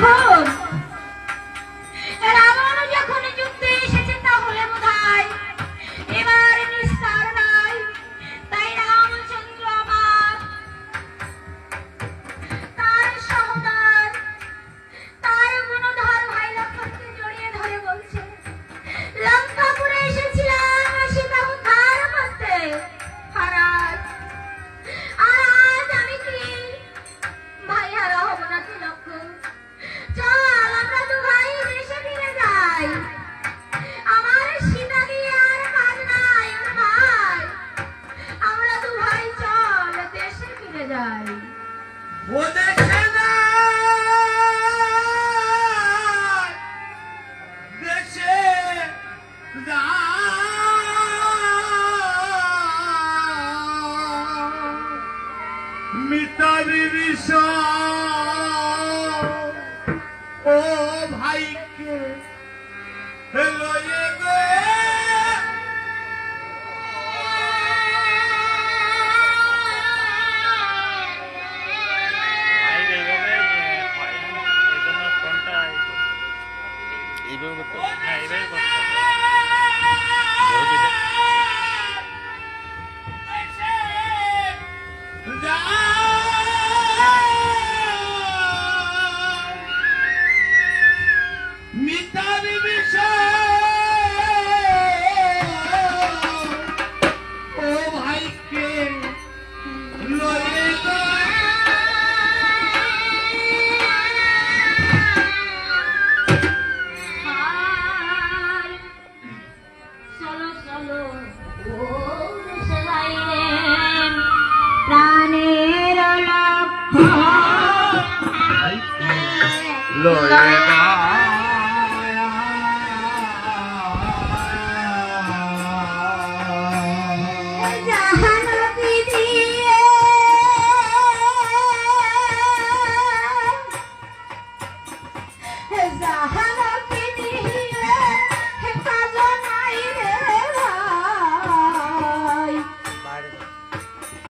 যখন রাবণ যখন যুদ্ধে এসেছে তাহলে বোধহয় এবার নিস্তার নাই। তাই রামচন্দ্র আমার তার সহোদর তার গুণধর ভাই লক্ষণকে জড়িয়ে ধরে বলছে, লঙ্কাপুরে এসেছিলাম সীতা উদ্ধার করতে, হারাজ আর আজ আমি কি ভাই হারা হব নাকি? লক্ষণ চল আমরা দু ভাই দেশে ফিরে যাই, আমার সীতা দিয়ে আর কাজ নাই। ভাই আমরা দু ভাই চল দেশে ফিরে যাই। ও দেশে দেশে মিতালি ও ভাইকে লয়ে গে মিতালি ও ভাইকে লয়ে গে চলো চলো ও দেশে বাইরে প্রাণের লক্ষ্য লয়ে